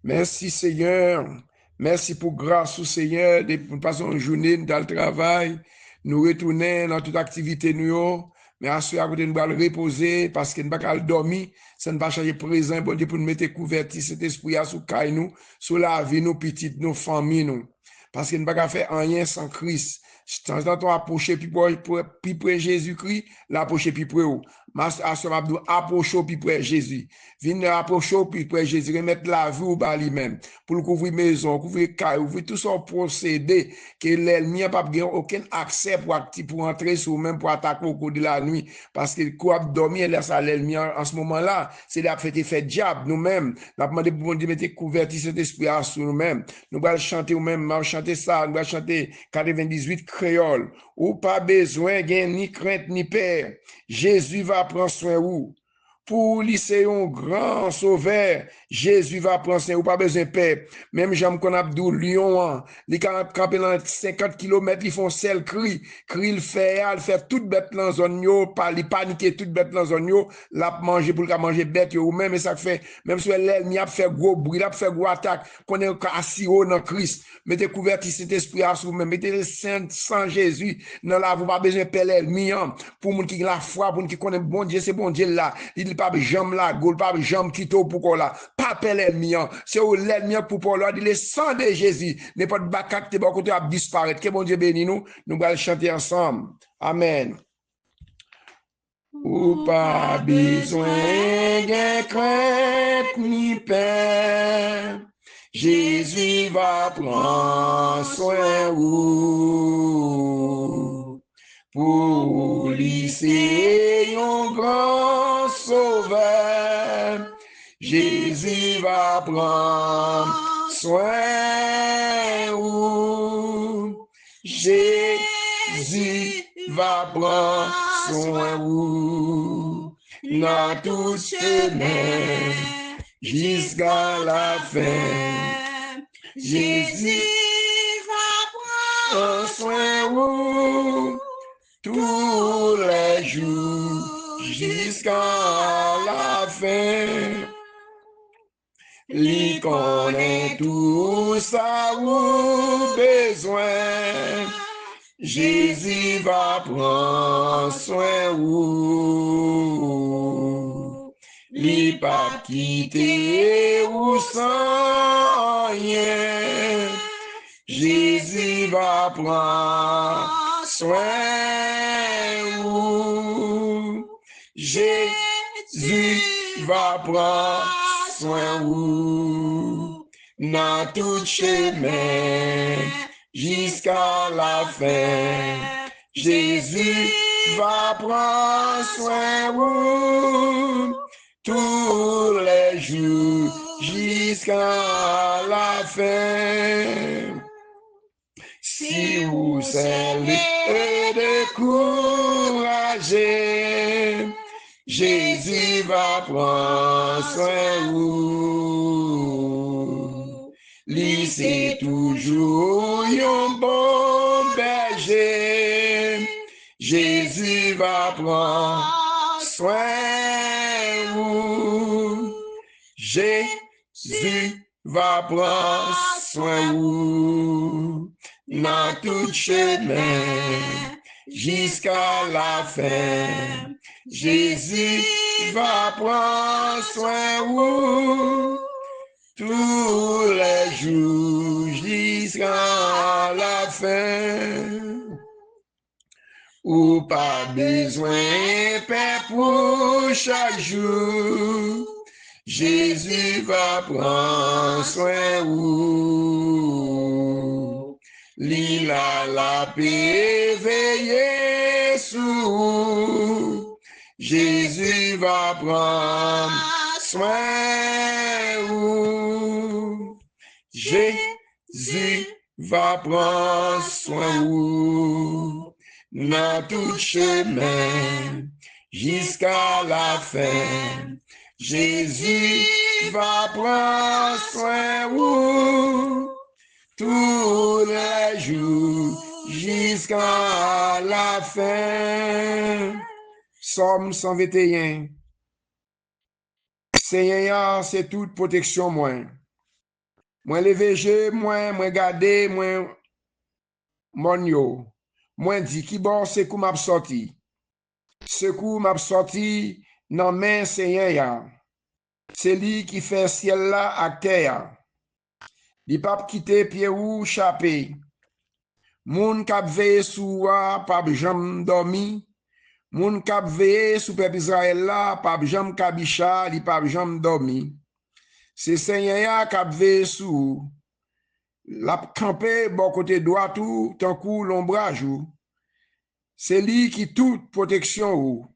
Merci Seigneur. Merci pour grâce au Seigneur. Nous passons une journée dans le travail. Nous retournons dans toute activité nous. Mais à ce côté, nous allons reposer parce que nous ne pouvons pas dormir. Ça ne va pas changer présent. Bon Dieu, pour nous mettre couverti cet esprit à sous caille nous, sur la vie, nos petites, nos familles nous. Parce que nous ne pouvons pas faire rien sans Christ. Quand on approche plus près Jésus-Christ, l'approcher plus près où. Master Abdou approche plus près Jésus. Venez approcher plus près Jésus, remettre la vie au bas lui-même. Pour couvrir maison, couvrir caille, ouvrir tout son procédé, que l'ennemi n'a pas aucun accès pour entrer sur même pour attaquer au cours de la nuit. Parce que quoi dormir, là, ça, l'ennemi en ce moment-là, c'est la fait effet diable, nous-mêmes. Nous avons demandé pour Dieu, mettre couverti cet esprit sur nous-mêmes. Nous allons chanter nous-mêmes, nous allons chanter ça, nous allons chanter 98 créole. Ou pas besoin, ni crainte, ni peur. Jésus va prendre soin de vous. Pour lui, c'est un grand sauveur. Jésus va prendre soin, ou pas besoin de paix. Même Jean qu'on a Abdou, Lyon, les campés dans 50 km, ils font seul cri. Cri, il fait toute bête dans la zone, il paniquer toute bête dans la zone, l'a manger pour manger bête, ou même, et ça fait, même si l'ennemi a fait gros bruit, a fait gros attaque, qu'on est assis haut dans Christ. Mettez couverti cet esprit à vous-même, mettez le sang Jésus, dans la, vous pas besoin de paix l'ennemi, pour moun qui la foi, pour moun qui connaît bon Dieu, c'est bon Dieu là. Il pas jambe là, gol pas jambe qui to pour là. Pas peur l'ennemi, c'est où l'ennemi pour là, dit le sang de Jésus, n'est pas de bakak te bon côté à disparaître. Que bon Dieu bénisse nous, nous allons chanter ensemble. Amen. Ou pas besoin de crainte ni peur. Jésus va prendre soin vous. Pour lui, c'est un grand sauveur. Jésus va prendre soin vous. Jésus va prendre soin vous. Dans toute semaine jusqu'à la fin. Jésus va prendre soin vous tous les jours jusqu'à la fin. Il connaît tout ça vous besoin. Jésus va prendre soin vous. Il pas quitter ou sans rien. Jésus va prendre soin vous. Jésus va prendre soin vous. Dans tout chemin jusqu'à la fin. Jésus va prendre soin vous. Tous les jours jusqu'à la fin. Si vous savez décourager, Jésus va prendre soin de vous. Lui, c'est toujours un bon berger. Jésus va prendre soin de vous. Jésus va prendre soin de vous. Dans tout chemin jusqu'à la fin. Jésus va prendre soin de vous tous les jours jusqu'à la fin. Ou pas besoin de pour chaque jour. Jésus va prendre soin de vous. L'île a la paix veillée sous. Jésus va prendre soin de vous. Jésus va prendre soin de vous. Dans tout chemin jusqu'à la fin. Jésus va prendre soin de vous. Tous les jours jusqu'à la fin. Somme 121. Seigneur, c'est toute protection, moi. Moi levé jeu, moi gardé, moi mon yo. Moi dit qui bon c'est coup m'a sorti. Secours m'a sorti dans main Seigneur ya. C'est lui qui fait ciel là à terre. Li pas quitter pied ou chapé. Moun k'ap veye sou wa pap jam dormi. Moun k'ap veye sou peuple Israël là pap jam kabicha li pap jam dormi. C'est Seigneur ya k'ap veye sou. La campé bon côté droit tout tant coup l'ombrage ou. C'est lui qui toute protection ou.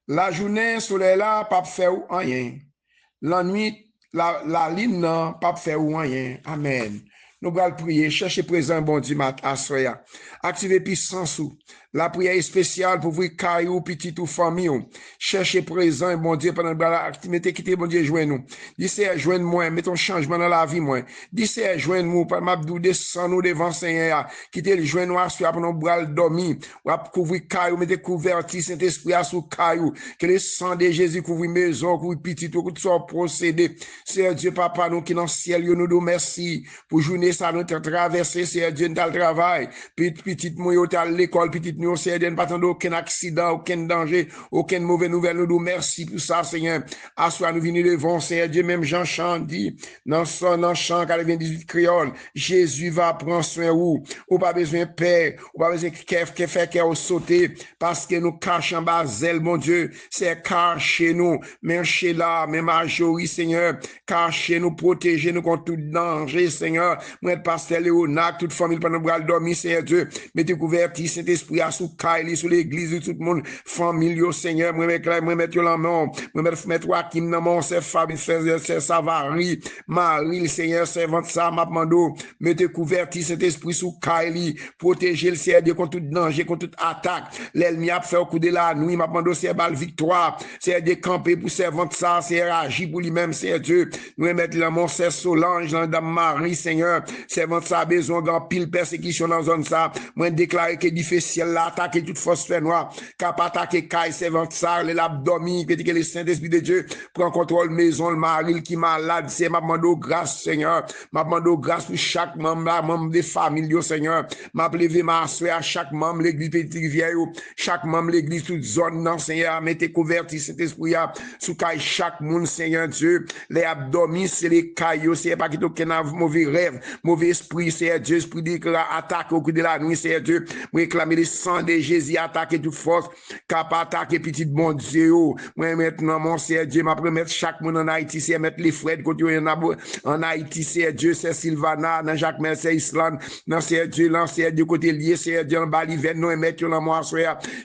La journée soleil là pas faire ou rien. La nuit la ligne nan pas faire ou rien. Amen. Nous allons prier, chercher présent bon Dieu mat assoya. Activez puissance ou. La prière est spéciale pour vous caillou petit ou famille. Cherchez présent bon Dieu pendant le mettez quitter bon Dieu joindre nous. D'ici joindre moi, mettons changement dans la vie moi. D'ici joindre nous par m'abdou descend nous devant Seigneur. Quittez le joindre nous assoya pendant bral dormir. Ou couvrir caillou, mettez couverti Saint-Esprit sous caillou. Que le sang de Jésus couvre maison, couvre petit ou tout soit procédé. C'est Dieu papa nous qui dans le ciel nous nous merci pour journée ça nous traverser c'est Dieu dans le travail. Petit moi yo à l'école petit nous c'est Dieu pas attendre aucun accident, aucun danger, aucune mauvaise nouvelle nous merci pour ça Seigneur. Assois nous venir devant Seigneur Dieu même Jean chante dit dans son chant 98 créole Jésus va prendre soin ou pas besoin père, ou pas besoin que faire que sauter parce que nous cachons en bas zèle mon Dieu, c'est cacher nous, même chez là, même à Jory Seigneur, cacher nous, protéger nous contre tout danger Seigneur. Moi pasteur Léonard, toute famille pendant bras dormir Seigneur Dieu, mettez couverti Saint-Esprit à sous Kaili, sous l'église, tout le monde, famille Seigneur, moi mettre la main, moi mettre Joachim dans mon c'est Fabi, c'est Savary, Marie, Seigneur, servante ça, m'a demandé, mettez couverti Saint-Esprit sous Kaili, protéger le Seigneur Dieu contre tout danger, contre toute attaque. L'ennemi a fait au coup de la nuit, m'a demandé c'est bal victoire, c'est décamper pour servante ça, c'est agir pour lui-même, c'est Dieu. Nous mettre la mon c'est Solange, dans Dame Marie, Seigneur, servante ça besoin grand pile persécution dans zone ça. Moi déclarer que difficile là attaquer toute force fait noire, cap attaquer caille servante ça, l'abdomen, que le Saint-Esprit de Dieu prend contrôle maison le mari qui malade, c'est m'a demandé grâce Seigneur, m'a demandé grâce pour chaque membre des familles Seigneur, m'a levé ma soeur à chaque membre l'église Petite Rivière, chaque membre l'église toute zone non Seigneur, mettez couverti cet esprit sous caille chaque monde Seigneur Dieu, les abdomen c'est les caillots, c'est pas qu'il aucun mauvais rêve, mauvais esprit c'est Dieu, esprit de attaque au coup de la nuit c'est Dieu, réclamer le sang de Jésus, attaquer toute force, cap attaquer petit bon Dieu, moi maintenant mon c'est Dieu, m'a mettre chaque monde en Haïti, c'est mettre les frères côté en Haïti c'est Dieu, c'est Sylvana, dans Jacques c'est Island, dans c'est Dieu, là c'est Dieu côté lié, c'est Dieu en Baliven, nous mettre dans moi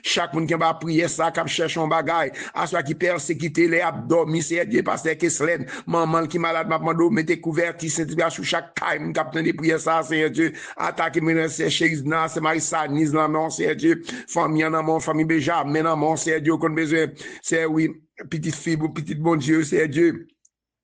chaque monde qui va prier ça, cap cherche un bagage, à soit qui persécute les abdomen, c'est Dieu, pasteur Keslen, maman qui malade, m'a demandé, mettez couverti, c'est sur chaque caille, capitaine de prière ça, c'est Dieu, attaquer maintenant, c'est Chérizna, c'est Marissa, Nice, là, non, c'est Dieu, famille en amont, famille Benjamin, en amont, c'est Dieu, qu'on besoin, c'est oui, petite fille, petite bon Dieu, c'est Dieu.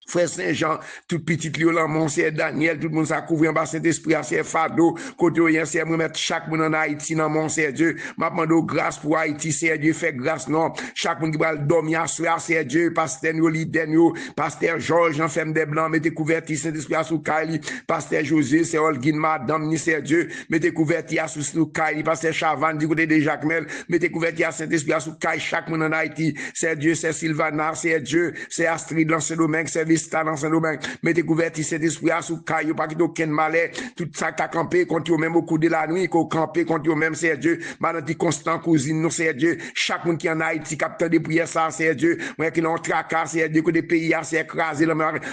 Frère Saint-Jean, tout petit lieu là, mon c'est Daniel, tout le monde ça couvre en bas Saint-Esprit, c'est Fado, côté rien, c'est moi mettre chaque monde en Haïti, dans mon c'est Dieu, m'a demandé grâce pour Haïti, c'est Dieu, fait grâce, non, chaque monde qui va dormir à soir, c'est Dieu, pasteur Noliden, pasteur Georges, Jean-Femme des Blancs, mettez couverti Saint-Esprit à sous Kaili, pasteur José, c'est Olguine, madame, ni c'est Dieu, mettez couverti à sous Kaili, pasteur Chavan, du côté de Jacmel, mettez couverti à Saint-Esprit à sous Kaili, chaque monde en Haïti, c'est Dieu, c'est Sylvana, c'est Dieu, c'est Astrid, dans ce domaine, c'est dans ce domaine, mettez couverti cet esprit à sous caillou, pas qu'il y ait aucun malheur, tout ça qui a campé contre eux même au coup de la nuit, qu'on campé contre eux même, c'est Dieu, madame constant cousine, nous, c'est Dieu, chaque monde qui en Haïti, capteur de prière, ça, c'est Dieu, moi qui l'ont tracas, c'est Dieu, côté pays, c'est écrasé,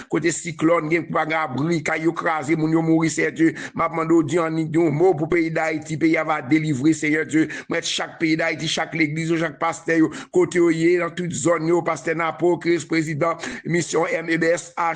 côté cyclone, il y a un bris, caillou écrasé, mon yo mourir, c'est Dieu, m'a demandé Dieu en un mot pour pays d'Haïti, pays va délivrer, c'est Dieu, moi chaque pays d'Haïti, chaque l'église, chaque pasteur, côté dans toute zone, pasteur Napo, Christ, président, mission MEBS,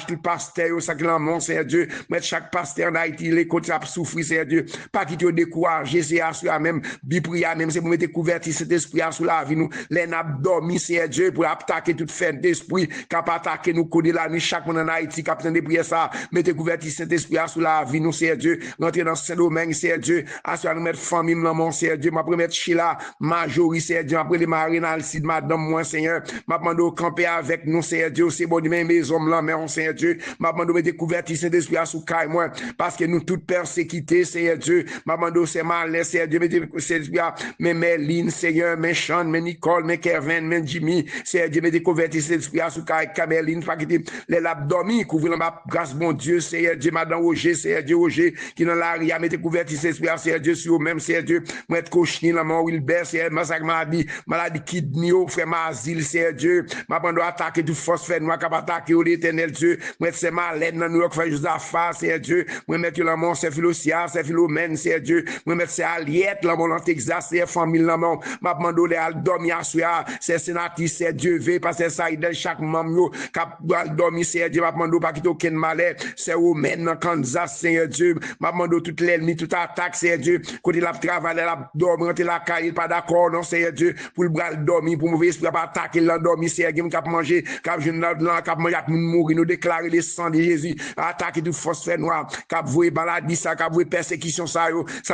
tout pasteur, ça qui l'en c'est Dieu, mettre chaque pasteur en Haïti, les côtés à souffrir, c'est Dieu, pas qu'il te décourage, c'est à soi même, bipria même, c'est pour mettre couverti cet esprit sous la vie, nous, les abdomen, c'est Dieu, pour attaquer toute fin d'esprit, cap attaquer nous, côté la nuit, chaque monde en Haïti, capitaine de prière, ça, mettez couverti cet esprit sous la vie, nous, c'est Dieu, rentrer dans ce domaine, c'est Dieu, à soi nous mettre famille, mon c'est Dieu, ma première Chila, Majorie, c'est Dieu, après les marines, Alcide, madame, moi, Seigneur, m'a demandé au camper avec nous, c'est Dieu, c'est bon, même maison, là, main, Seigneur Dieu. Ma demande de découverte, Saint-Esprit, sous caille, moi, parce que nous toutes persécutés, Seigneur Dieu. Ma demande c'est malin, Seigneur Dieu, mettez Saint-Esprit, mais Méline, Seigneur, mais Sean, mais Nicole, mais Kevin, mais Jimmy, Seigneur Dieu, mettez converti, Saint-Esprit, sous caille, Cameline, pas quitter les l'abdomen, couvrir ma grâce, bon Dieu, Seigneur Dieu, Madame Roger, Seigneur Dieu, Roger, qui dans l'aria, mettez converti, Saint-Esprit, Seigneur Dieu, sur même, Seigneur Dieu, moi, être cochini, la mort, Wilbert, Seigneur, maladie kidney, frère, ma asile, Seigneur Dieu, ma bande attaquer tout force, fait noir, cap attaquer au l'éternel Dieu, moi, c'est malade, dans New York, fait Josaphat, Seigneur Dieu, moi, mettre la mort, c'est Philosia, c'est Philomène, Seigneur Dieu, moi, mettre c'est Aliette, la mort, en Texas, c'est famille, la mort, ma bande les al dormir à soir, c'est sénatrice, c'est Dieu, veille, parce que ça, il donne chaque membre, cap dormir, Seigneur Dieu, ma bande pas quitter aucun malheur, c'est Romaine, dans Kansas, Seigneur Dieu, ma bande toute l'ennemi, toute attaque, Seigneur Dieu, côté la travail, la dormir, la caille, pas d'accord, non, Seigneur Dieu, pour le bras dormir, pour mauvais esprit, pas attaquer, l'endormir, Seigneur Dieu, cap manger, cap jeune, cap manger, mourir, nous déclarer le sang de Jésus, attaquer tout phosphore noir, cap vouer maladie, ça, cap vouer persécution, ça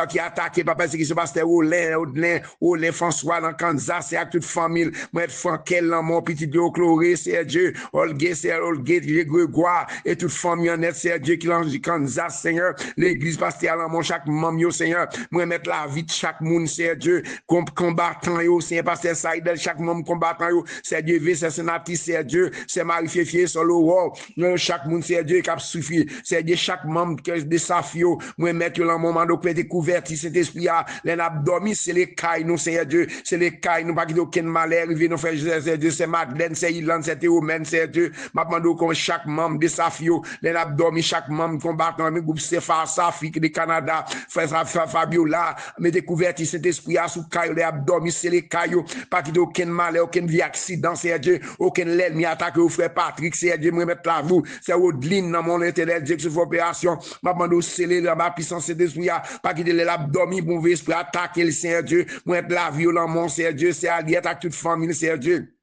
qui attaque, pas persécution, parce que Olin, François, dans Kansas, c'est avec toute famille, moi, Frankel, mon petit Dieu, Chloré, c'est Dieu, Olgate, c'est Olgate, Grégoire, et toute famille en net, c'est Dieu qui lance Kansas, Seigneur, l'église pastorale, mon chaque membre, Seigneur, moi, mettre la vie de chaque monde, c'est Dieu, combattant, Seigneur, pasteur Saïdel, chaque membre combattant, c'est Dieu, c'est sénatrice, c'est Dieu, c'est Marie Fifier, sur le roi, chaque monde, c'est Dieu, qui a suffi, c'est Dieu, chaque membre, de Safio, moi, mettre le moment, donc, découvert, cet esprit, les abdomen, c'est les cailles, nous, Seigneur Dieu, c'est les cailles, nous, pas qu'il y ait aucun malheur, nous, frère, c'est Dieu, c'est Madeleine, c'est Ilan, c'est Théomène, c'est Dieu, ma demande comme chaque membre de Safio, les abdomen, chaque membre combattant, mes groupes, c'est Safi, de Canada, frère Fabiola, mes découvertes, cet esprit, sous cailles, les abdomen, c'est les caillots, pas qu'il y ait aucun malheur, aucun vie accident, c'est Dieu, aucun l'ennemi attaque au frère Patrick, c'est Dieu, me mettre là, vous, c'est Odeline, dans mon éternel Dieu, que ce soit opération, ma demande sceller dans ma puissance, cet esprit, pas qu'il y ait l'abdomen, bon esprit, attaquer le Seigneur Dieu, moi, être la violent, mon Seigneur Dieu, c'est allié à toute famille, Seigneur Dieu.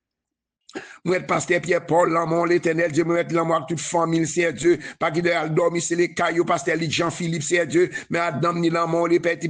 Moi, pasteur Pierre-Paul, l'amour, l'éternel Dieu, moi, l'amour, toute famille, c'est Dieu. Pas qu'il doit dormir, c'est les cailloux, pasteur Jean-Philippe, c'est Dieu. Mais Adam, ni l'amour, les petits,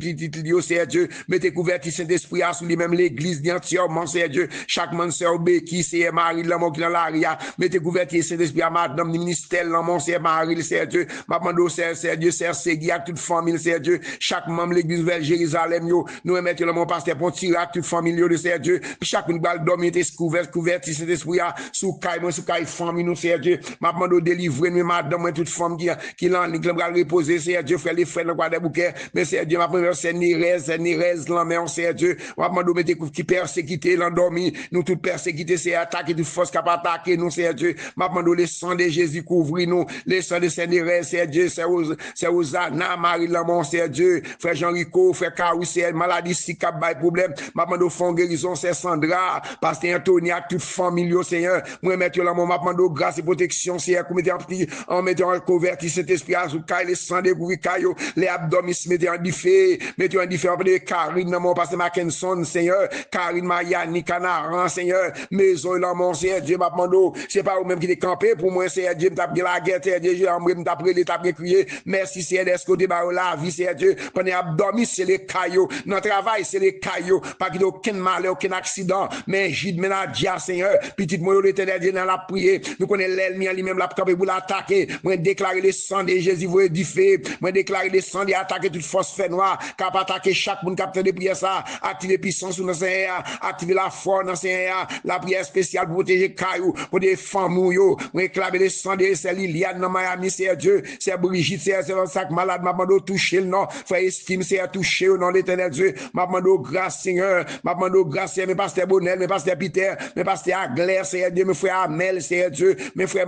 c'est Dieu. Mettez couverture Saint-Esprit, sous lui-même l'église d'entièrement, c'est Dieu. Chaque man, c'est Béki, c'est Marie, l'amour qui dans l'aria. Mettez couverture Saint-Esprit, à madame, ministère, l'amour, c'est Marie, c'est Dieu. Maman, c'est Dieu, c'est Segui, à toute famille, c'est Dieu. Chaque membre, l'église vers Jérusalem, yo. Nous, mettez l'amour, pasteur, pour tirer à toute famille, yo, c'est Dieu. Puis chaque une balle dormir, t'es couverture Saint-Esprit, sous caille famille nous c'est Dieu m'a demandé délivrer nous madame toute femme qui l'en va reposer c'est Dieu frère les frères dans quoi des bouquets mais c'est Dieu ma première c'est Nirez la mais on c'est Dieu m'a demandé mettre qui persécuter l'endormi nous toute persécuter c'est attaquer toute force qui attaquer nous c'est Dieu m'a demandé le sang de Jésus couvrir nous le sang de Saint-Nirez c'est Dieu c'est Osana Marie Lamont c'est Dieu frère Jean-Rico frère Carousel maladie si cap bail problème m'a demandé fond guérison c'est Sandra pasteur Anthony à toute famille Seigneur, moi mettre là mon m'a de grâce et protection Seigneur, en mettant en converti cet esprit à sous caille les sang de caillou, les abdomen mettez en diffé, mettez en diffé de Karine mon pasteur Mackinson Seigneur, Karine Mariani Canaran Seigneur, maison là mon Seigneur Dieu m'a demandé, c'est pas vous même qui est campé pour moi Seigneur Dieu m'a bien la guerre Seigneur Dieu, j'ai m'a prié l'état bien crié, merci Seigneur est-ce que débat la vie Seigneur Dieu, pendant abdomen c'est les cailloux, notre travail c'est les cailloux, pas qu'il y ait aucun malheur, aucun accident, mais Gide Menadia Seigneur, petite moi l'éternel Dieu dans la prière nous connaissons l'ennemi lui-même la camper pour l'attaquer moi déclarer le sang de Jésus vous édifier moi déclarer le sang de attaquer toute force fait noire cap attaquer chaque monde capteur de prière ça activer puissance dans Seigneur activer la foi dans Seigneur la prière spéciale pour protéger caillou pour des femmes yo moi réclamer le sang de c'est Liliane dans Miami c'est Dieu c'est Brigitte c'est sac malade m'a demandé toucher le nom frère estime c'est toucher au nom de l'éternel Dieu m'a demandé grâce Seigneur m'a demandé grâce mes pasteur Bonel mes pasteur Peter mes pasteur Aglaire c'est Dieu mes frères Amel c'est Dieu mes frères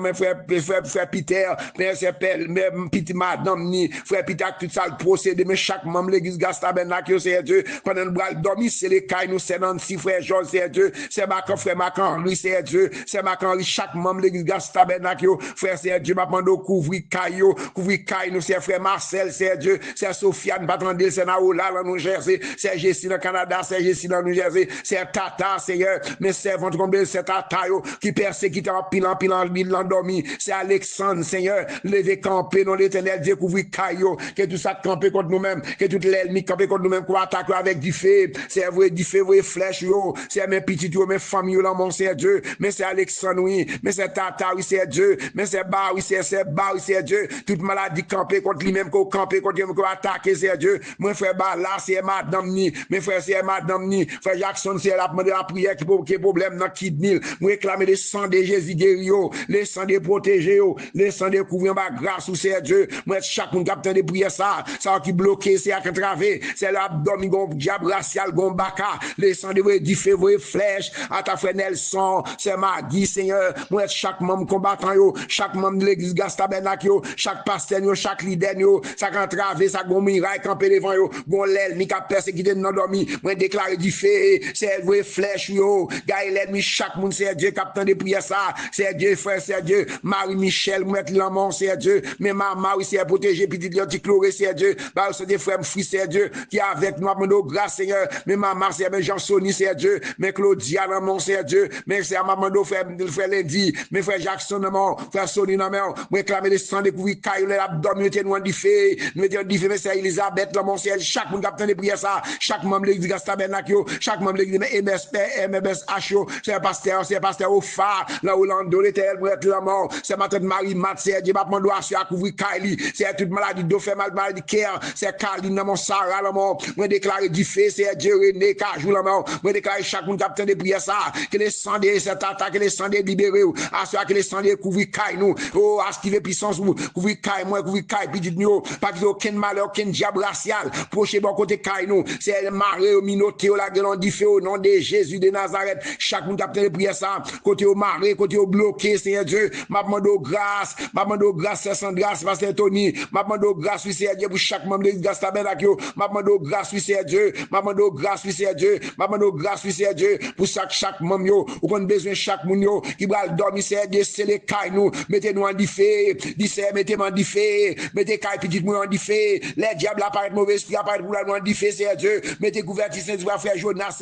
Peter mes petit madame ni frère Peter tout ça le procédé mais chaque membre l'église Gastabernacle c'est Dieu pendant le bras dormi c'est les cailles nous c'est dans six frères Georges c'est Dieu c'est ma frère Mac-Henri c'est Dieu c'est Mac-Henri chaque membre l'église Gastabernacle frère c'est Dieu m'a demandé couvrir caille nous c'est frère Marcel c'est Dieu c'est Sofiane Patrandil c'est Naola dans New Jersey c'est Jessie dans Canada c'est Jessie dans New Jersey c'est Tata Seigneur mes servantes combien c'est tata, qui persécute en pilant, l'endormi. C'est Alexandre, Seigneur, levé camper, non l'éternel, Dieu couvrir caillou, que tout ça camper contre nous-mêmes, que tout l'ennemi camper contre nous-mêmes, qu'on attaque avec du feu, c'est vrai, du feu, vrai flèche, c'est mes petits, mes familles, là, mon Seigneur Dieu, mais c'est Alexandre, oui, mais c'est tata, oui, c'est Dieu, mais c'est bas, oui, c'est bas, oui, c'est Dieu, toute maladie camper contre lui-même, qu'on camper contre lui-même, qu'on attaque, c'est Dieu, mon frère, bah, là, c'est madame, ni, mes frères, c'est madame, ni, frère Jackson, c'est la prière qui est problème dans kidney, moi réclamer le sang de Jésus guéri, le sang de protéger, le sang de couvrir ma grâce ou c'est Dieu. Moi chaque monde capitaine de prière ça qui bloqué, c'est à traver, c'est l'abdomen gon diable racial gon baka, le sang de du février flèche à ta frère Nelson, c'est Magui Seigneur. Moi chaque membre combattant yo, chaque membre de l'église Gastabenak yo, chaque pasteur yo, chaque leader yo, ça qui traver, ça gon miraille camper devant yo, gon l'ennemi qui a persécuté non dormi, moi déclarer du feu, c'est vrai flèche yo, gars l'ennemi chaque monde c'est Dieu capitaine de prière ça, c'est Dieu frère, c'est Dieu, Marie-Michel, mettre l'amour, c'est Dieu, mais maman oui c'est protéger petit l'antichloré, c'est Dieu, bah c'est des frères frères, c'est Dieu, qui est avec nous, mon grâce Seigneur, mais maman c'est mais Jean-Sony, c'est Dieu, mais Claudia, l'amour, c'est Dieu, mais c'est maman frère Lundi, mes frères Jackson, non, frère Sony, non, moi réclamer les sangs découvrir caillou, l'abdomen, nous en diffé, nous étions diffé, mais c'est Elisabeth, l'amour, c'est chaque monde capitaine de prière ça, chaque membre de l'église Gastabenakio, chaque membre de l'église MSH, c'est pasteur au phare, là où l'ando l'éternel pour être la mort, c'est ma tante Marie Mat, c'est Dieu, ma doigt à couvrir Kylie, c'est toute maladie d'eau, fait maladie cœur, c'est Caline, dans mon Sarah, la mort, moi déclarer du feu, c'est Dieu, René, Cajou, la mort, moi déclarer chaque monde capitaine de prière ça, que les sangs de cette attaque, que les sangs de libérés, à ceux que les sangs de couvrir Kylie, nous, oh, à ce qui veut puissance, couvrir Kylie, moi, couvrir Kylie, puis dites-nous, pas qu'il y ait aucun malheur, aucun diable racial, proche bon côté Kylie, nous, c'est le maré, au minoté, la gueule, du feu, au nom de Jésus de Nazareth, chaque monde capitaine de prière ça, côté au maré, côté au bloqué, Seigneur Dieu, m'a demandé grâce, c'est sans grâce, Pasteur Tony, m'a demandé grâce, oui, Seigneur Dieu, pour chaque membre de Gastabenakio, m'a demandé grâce, oui, Seigneur Dieu, m'a demandé grâce, oui, Seigneur Dieu, m'a demandé grâce, oui, Seigneur Dieu, pour chaque membre, yo, ou qu'on a besoin chaque monde, yo, qui va dormir, Seigneur Dieu, c'est les cailles, nous, mettez-nous en diffé, mettez-moi en diffé, mettez cailles petites, nous en diffé, les diables apparaissent, mauvais esprit apparaissent pour la nous en diffé, Seigneur Dieu, mettez couverture, Seigneur Dieu, frère Jonas,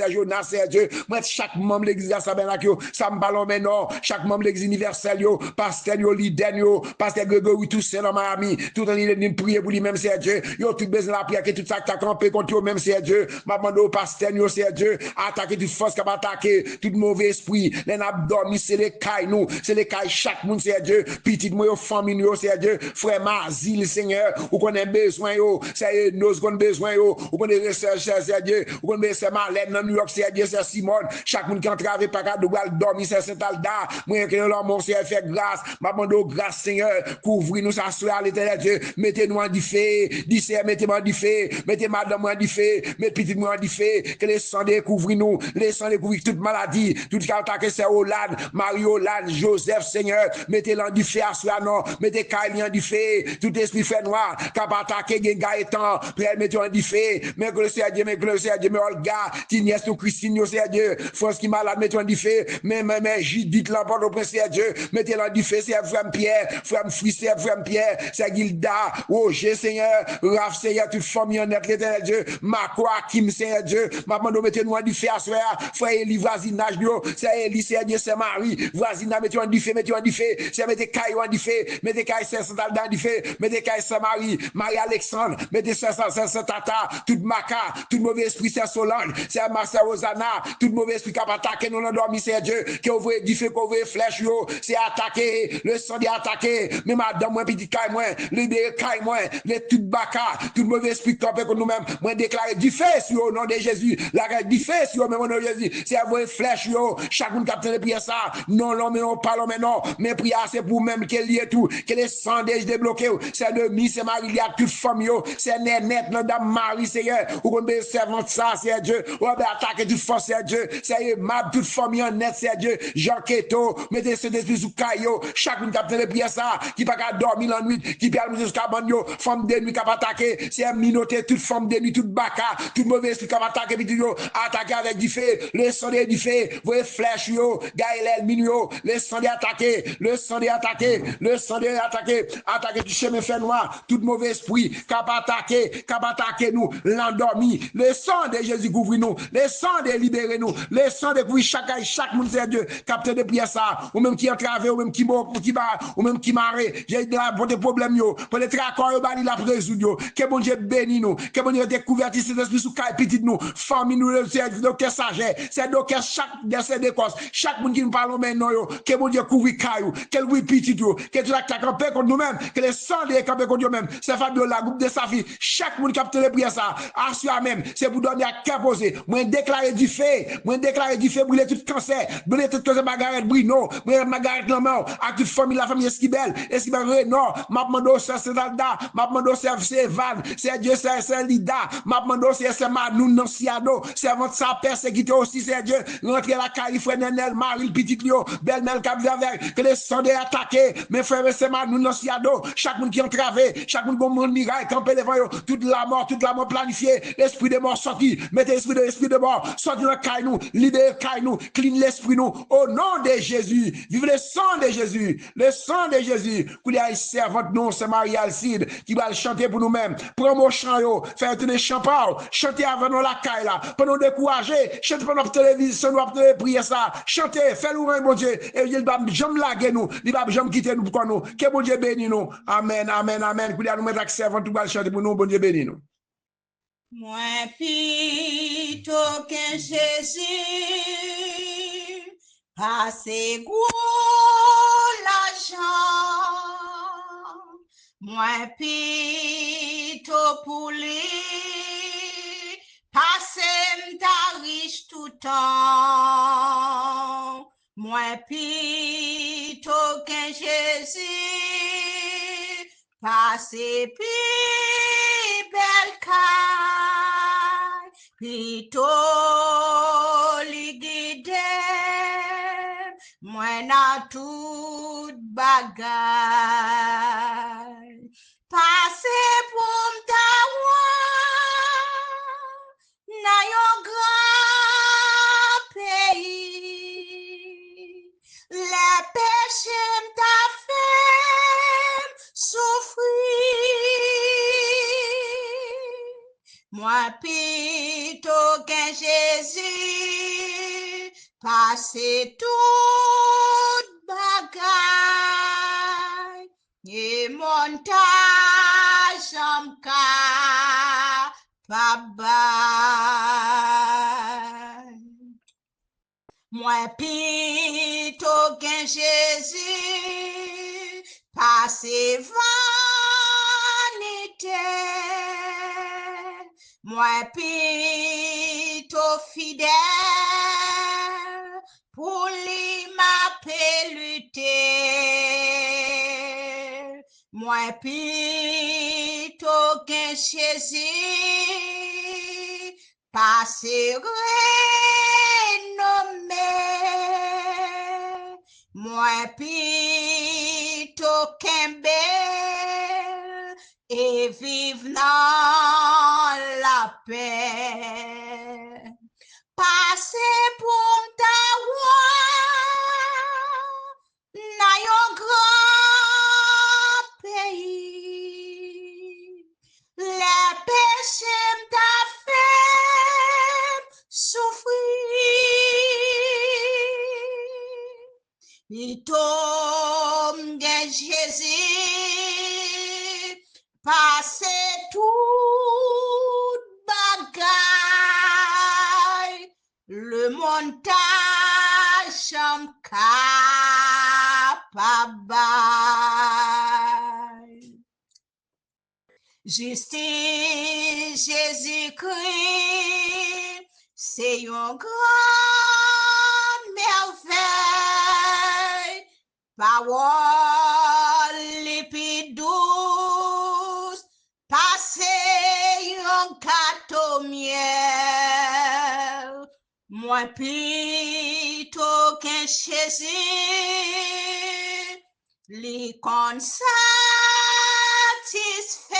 Seigneur Dieu, moi, chaque membre de l'église Gastabenakio, ça me ballon maintenant, chaque membre de l'église universelle, yo, pasteur, yo, leader, yo, pasteur Grégory, tout seul dans Miami, tout en train de prier pour lui-même, c'est Dieu, yo, tout besoin de la prière, que tout ça qui a campé contre eux, même c'est Dieu, m'a demandé au pasteur, yo, c'est Dieu, attaquer toute force qui va attaquer, tout mauvais esprit, les abdomen, c'est les cailles, nous, c'est les cailles, chaque monde, c'est Dieu, petit, moi, yo, famille, yo, c'est Dieu, frère Mazil, Seigneur, ou qu'on a besoin, yo, c'est nous qu'on a besoin, yo, ou qu'on a recherche, c'est Dieu, ou qu'on a besoin, Marlène, dans New York, c'est Dieu, c'est Simone, chaque monde qui a travaillé, pas qu'à dormir, c'est Saint-Alda, moi, que l'homme, mon Seigneur, fait grâce, m'a demandé grâce, Seigneur, couvrez-nous, ça soit à l'éternel Dieu, mettez-nous en diffé, mettez-moi en diffé, mettez madame en diffé, mettez petit moi en diffé, que les sangs découvrent-nous, les sangs découvrent toute maladie, tout qui a attaqué, c'est Olane, Marie-Olane, Joseph, Seigneur, mettez-le en diffé à soi, non, mettez Kylie en diffé, tout esprit fait noir, qui a attaqué, Gaëtan, mettez en diffé, mais que le Seigneur Dieu, mais Olga, Tignès, ou Christine, Seigneur Dieu, France qui malade, mettez en diffé, mais Judith, l'emporte au Prince, Dieu, mettez-le en diffé, c'est frère Pierre, frère Frisset, frère Pierre, c'est Gilda, Roger, Seigneur, Raph, Seigneur, toute famille en être, l'éternel Dieu, Makwa, Kim, Seigneur Dieu, maman, mettez-nous en diffé à soi, frère Eli, voisinage, c'est Eli, Seigneur Dieu, c'est Marie, voisinage, mettez en diffé, c'est mettez Caillou en diffé, mettez Caillou, c'est Saint-Aldan en diffé, mettez Caillou, c'est Marie-Alexandre, mettez c'est Tata, toute Maca, tout mauvais esprit, c'est Solange, c'est Marcel Rosanna, tout mauvais esprit qui a attaqué, nous l'endormi, c'est Dieu, qui ouvre diffé, qui ouvre flèche, c'est attaqué, le sang est attaqué, mais madame, moi, petit caille, moi, libéré caille, moi, les tout baka, tout mauvais esprit qui contre nous-mêmes, moi, déclaré du feu sur au nom de Jésus, la guerre du feu sur au nom de Jésus, c'est à vous flèche, chaque monde capte de prière ça, non, mais non, pas mais non, mais prière, c'est pour même qu'elle lié tout, que les sondages débloqués, c'est de mi, c'est Marie, il y a toute femme, c'est net, madame Marie, Seigneur, ou qu'on peut servante ça, c'est Dieu, ou on peut attaquer toute force, c'est Dieu, c'est mab, toute famille en net, c'est Dieu, Jean Keto, mettez ce esprit sous caillou, chaque monde capte de prière ça, qui pas qu'à dormir la nuit, qui peut aller jusqu'à banyo, femme de nuit qui va attaquer, c'est un minoté, toute femme de nuit, toute baka, toute mauvaise esprit qui va attaquer, puis attaquer avec du feu, le sang du feu, vous flèche, Gaël, Minio, le sang attaqué, le sang attaqué, le sang attaqué, attaquer du chemin fait noir, tout mauvais esprit, qui va attaquer nous, l'endormi, le sang de Jésus couvre nous, le sang de libérer nous, le sang de couvrir chaque monde c'est Dieu, capteur de prière ça, ou même qui entravé, ou même qui mort, ou même qui marre, j'ai pour des problèmes, pour les tracas, la résoudre, que bon Dieu bénit nous, que bon Dieu découvert cet esprit sous caille petit nous, famille nous, c'est docteur Saget, c'est docteur chaque des causes, chaque monde qui nous parle maintenant, que bon Dieu couvre caillou, qu'elle oui petit, que tu l'as campé contre nous-mêmes, que les sangs des campé contre nous-mêmes, c'est Fabio la groupe de sa fille, chaque monde qui a les prières ça, assure même, c'est pour donner à cœur posé, moi déclarer du feu, brûler tout cancer, brûler tout Margaret Brino, brûler Margaret Lamont, à toute famille, la famille Esquibel Renaud, m'a demandé c'est Dalda, m'a demandé c'est Van, c'est Dieu, c'est Lida, m'a demandé c'est Manou Nanciado, c'est votre sa persécuté aussi, c'est Dieu, rentrer la Califre Nenel, Marie, le petit Lio, Belle-Mel, Cap Vert, que les sondés attaqués, mes frères, c'est Manou Nanciado, chaque monde qui entravé, chaque monde qui monde miraille, camper devant eux, toute la mort planifiée, l'esprit de mort sorti, mettez l'esprit de mort, sorti dans le caille libérez le clean l'esprit nous, au nom de Jésus, vive le sang de Jésus, qu'il y a une servante nous, c'est Marie Alcide, qui va le chanter pour nous-mêmes, prends mon chant, faire tourner champagne, chanter avant nous la caille là, pour nous décourager, chanter pour notre télévision, nous prier ça, chanter, fais-nous un bon Dieu, et il va jamais laguer nous, il va jamais quitter nous pour nous, que bon Dieu bénisse nous, amen, qu'il y a nous mettre avec servante, tout va le chanter pour nous, bon Dieu bénisse nous. Moi plutôt que Jésus, passez gros l'argent. Moi plutôt pour lui, passez m'ta riche tout temps. Moi plutôt que Jésus, passez plus belle caille, plutôt li guide, moi na tout bagay. Passez pour m'tawa, na yon grand pays. Les péchés m'ta fait souffrir. Moi plutôt qu'un Jésus, passez toute bagaille. Et montage en cas, bye. Moi plutôt qu'un Jésus, passez vanité. Moi plutôt fidèle, pour lui m'appeler lutter. Moi plutôt qu'un Jésus, passez renommé. Moi plutôt qu'un bel et vive dans la paix. Passez pour m'tawa, na yon grand pays. Les péchés m'ta fait souffrir. Plutôt de Jésus, passez toute bagaille, le montage en capable. Justice Jésus-Christ, c'est une grande merveille. Parole les plus douce, passez un gâteau miel. Moi plutôt qu'un Jésus, les satisfait.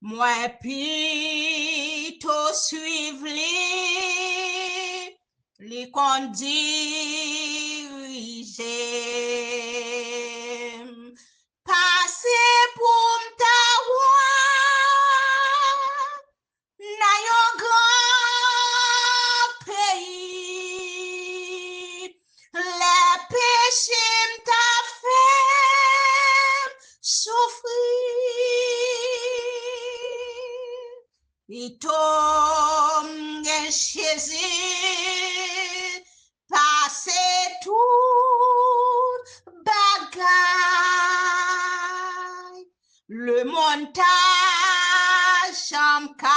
Moi plutôt suivre les conduire. Passez pour m'tawa, na yon grand pays. souffrir. Il tombe Jésus, passer tout bagaille. Le montage en capable.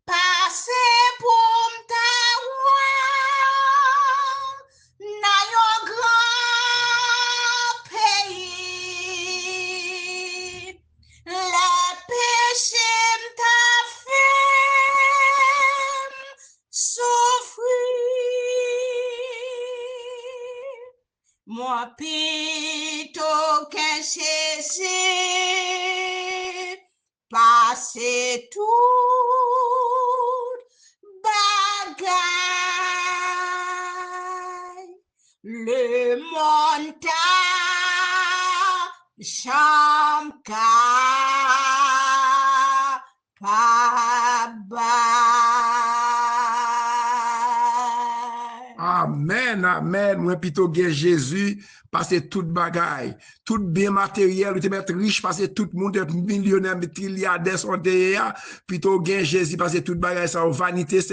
Passer pour m'taouan, na yon grand pays. Le péché m'ta fait souffrir. Moi plutôt que Jésus, passer tout bagaille. Le montage capable. Amen, amen. Moi, plutôt que Jésus, parce que toute bagaille, tout bien matériel, ou te mettre riche, parce que tout le monde est millionnaire, milliardaire, son derrière, plutôt que Jésus, parce que toute bagaille, c'est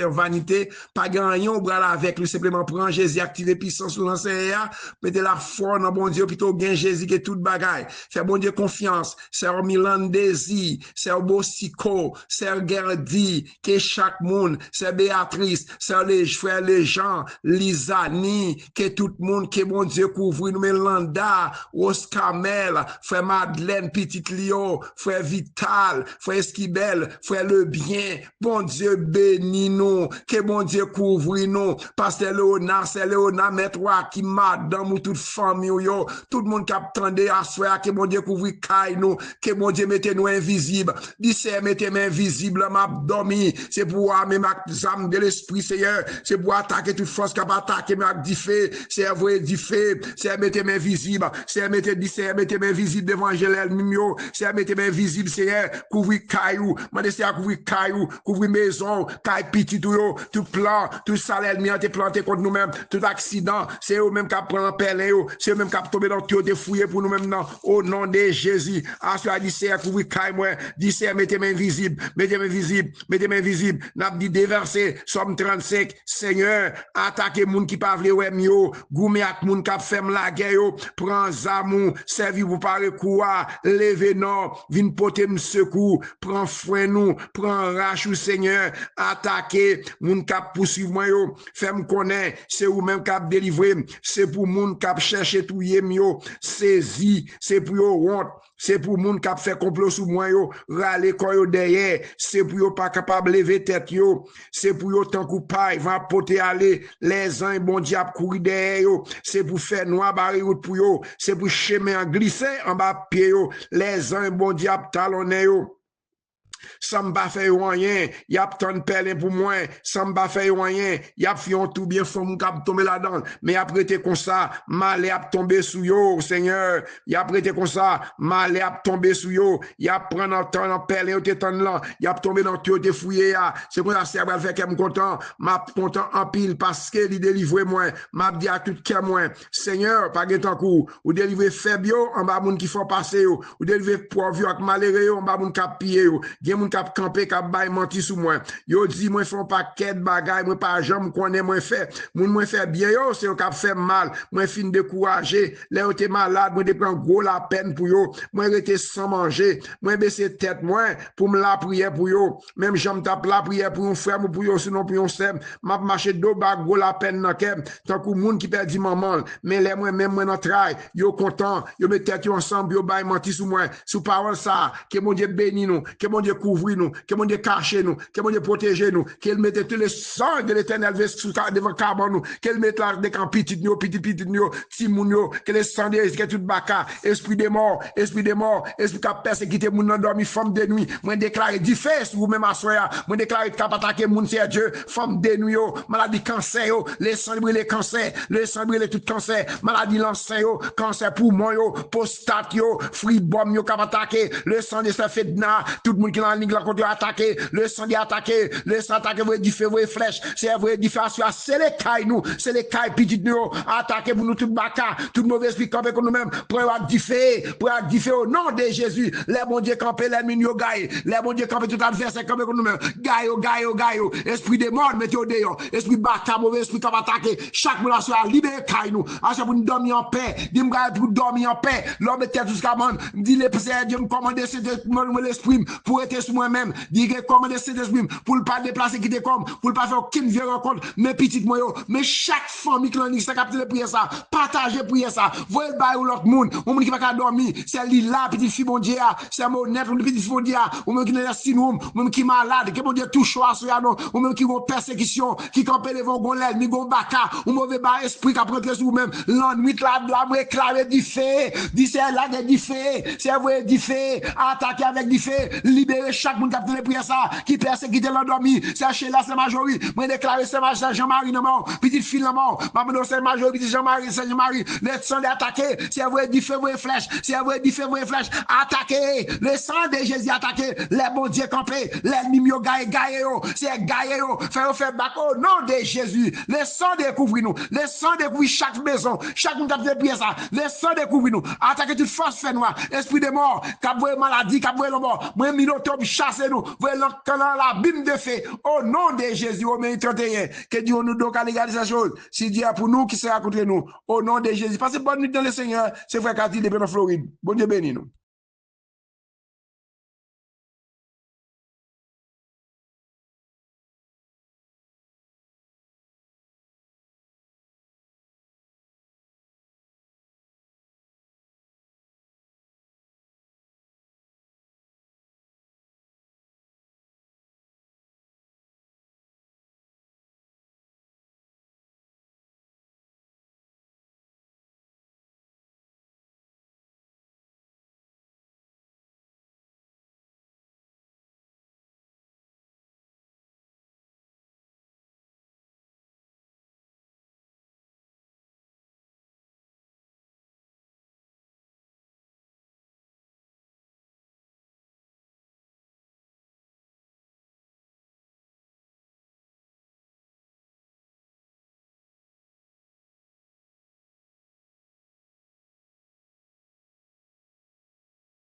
vanité, pas gagner au bras avec lui, simplement prendre Jésus, activer puissance sur l'enseignant, mettez la foi dans bon Dieu, plutôt que Jésus, que toute bagaille. Fait bon Dieu confiance, c'est un Milandesi, c'est un Bossico, c'est un Gerdi, que chaque monde, c'est Béatrice, c'est les frères, les gens, Lisani, que tout le monde, que bon Dieu couvre nous, Melanda, Oscamel, frère Madeleine, Petite Lio, frère Vital, frère Esquibel, frère Le Bien, bon Dieu bénis nous, que bon Dieu couvre nous, pasteur Léonard, c'est Léonard, maître qui madame ou toute famille, yo, tout le monde qui attendait à soi, que bon Dieu couvre caille nous, que bon Dieu mettez nous invisibles, dis mettez nous invisibles, m'a dormi, c'est pour amener ma âme de l'esprit, Seigneur, c'est pour attaquer toute force qui a attaqué, m'a dit fait, c'est vrai, dit fait, c'est mettre mes visibles, c'est mettre mes visibles devant Angèle Mimio, c'est mettre mes visibles, Seigneur, couvrir caillou, m'a c'est à couvrir caillou, couvrir maison, caille petit tout plan, tout salaire mi a été planté contre nous-mêmes, tout accident, c'est eux même qui prend en pelle, c'est eux même qui tombé dans tout de fouillé pour nous-mêmes au nom de Jésus. À cela dit c'est à couvrir caille moi, dit c'est mettez mes visibles, n'a dit déverser somme 35, Seigneur, attaquer moun qui pas vle ouais mio, goumé ak moun qui fait la guerre yo, prends zamou, servi pour parler quoi, lever non, vin porter me secours, prends frein nous, prends rachou Seigneur, attaquer moun qui poursuivre moi yo, fait me connaître, c'est ou même qui délivrer, c'est pour moun qui chercher tout yé mio, saisi, c'est pour yo honte. C'est pour moun qui fait complot sous moi yo, râler quand yo derrière, c'est pour yo pas capable lever tête yo, c'est pour yo tant coupable, va porter aller, les uns bon diable courir derrière yo, c'est pour faire noir barrer route pour yo, c'est pour chemin glisser en bas pied yo, les uns bon diable talonner yo. Ça m'a fait rien, y a tant de perles pour moi, ça m'a fait rien, y a fait tout bien fort mon cap tomber là-dedans, mais après t'es comme ça, mal a tomber sous yo, Seigneur, y a prêté comme ça, mal a tomber sous yo, y a prendre en temps en perles t'es tant là, y a tomber dans tout t'es fouillé c'est comme ça c'est va faire qu'elle content, m'a content en pile parce que il délivre moi, m'a dit à tout cœur moi, Seigneur, pas tant coup, ou délivrer faible yo en bas moun qui font passer yo, ou délivrer pauvre avec malheureux yo en bas moun cap pied yo. Moun kap campé kap bay menti sous moi yo dit moi font paquet bagay moi pas jamais connais moi fait moun moi fait bien yo c'est yo kap fait mal moi fin décourager là yo t'es malade moi te prend gros la peine pour yo moi rester sans manger moi baisser tête moi pour me la prière pour yo même j'aime tape la prière pour un frère ou pour yo sinon pour un sème m'a marcher do bag gros la peine dans kem tant que moun qui perdu maman mais les moi même moi dans travail yo content yo met tête yo ensemble yo bay menti sous moi sous parole ça que mon Dieu bénit nous que mon Dieu couvrir nous, que mon Dieu cache nous, que mon Dieu protège nous, qu'elle mette tous les sangs de l'éternel devant carbone nous, qu'elle mette la des camps petit nous, timoun nous, que les sangs de que tout baka, esprit des morts, esprit qui a persécuté moun nan dormi, femme de nuit, moi déclare du feu ou même à soya, moi déclare cap attaquer moun c'est Dieu, femme de nuit maladie cancer yo, les sangs brûlés cancer, les sangs brûlés tout cancer, maladie lancé yo, cancer poumon yo, prostate yo, free bomb yo cap attaquer, le sang de sa fête tout le monde qui en ligne, contre attaqué, le sang est attaqué, le sang attaqué, vous du feu, vous flèche, c'est vrai, du feu, c'est les cailles, nous, c'est les cailles petites, nous, attaqué pour nous, tout baka, tout mauvais esprit, campé contre nous-mêmes, pour activer au nom de Jésus, les bons dieux campés, les mignons gaillés, les bons dieux campés, tout adversaire, campé contre nous-mêmes, gaillot, esprit des morts, mettez au dehors, esprit baka, mauvais esprit, qui va attaquer, chaque relation à libérer caille, nous, à chaque pour nous dormir en paix, dis-moi, pour dormir en paix, l'homme était jusqu'à monde, dis les Seigneur Dieu me commander l'esprit pour être sur moi-même, dis que commander cet esprit pour ne pas déplacer qui te comme, pour ne pas faire aucune vieille rencontre, mes petites moyens, mais chaque famille qui l'a ça capte le prier ça, partager prier ça, voyez le bail ou l'autre monde, ou monde qui va pas dormir, c'est lui là, petit fille bon Dieu, c'est mon net, ou petit fille bon Dieu, ou même qui est dans le syndrome, ou même qui est malade, que bon Dieu touche à ce non, ou même qui vont persécution, qui campent les vents gonlel, mi gon baka, ou mauvais bas esprit qui a prêté sur vous-même, l'ennui la réclamer du fait, dit c'est là du fait, c'est vrai du fait, attaquer avec du fait, libérer chaque monde qui a fait les prières ça, qui persécute l'endormi, c'est Sheila, c'est Majorie, moi déclarer c'est Jean-Marie non mort, petite fille non mort, maman c'est Majorie, petit Jean-Marie, c'est Jean-Marie, les sang d'attaquer, c'est vrai du fait, vrai flèche, c'est vrai du fait, vrai flèche, attaquer, le sang de Jésus attaquer, les bons dieux campés, l'ennemi yo gaillé, c'est gaillé, faire back au nom de Jésus, le sang découvre nous, le sang découvre chaque maison, chaque monde qui a fait prière ça, le sang découvre nous, attaquer toute force fait noire, esprit de mort, cap maladie, cap le mort, moi minotope chasser nous, voyez la bim de feu, au nom de Jésus, au mai 31, que Dieu nous donne à légaliser ces choses, si Dieu est pour nous, qui sera contre nous, au nom de Jésus, passez bonne nuit dans le Seigneur, c'est frère Cathy de Floride, bon Dieu béni nous.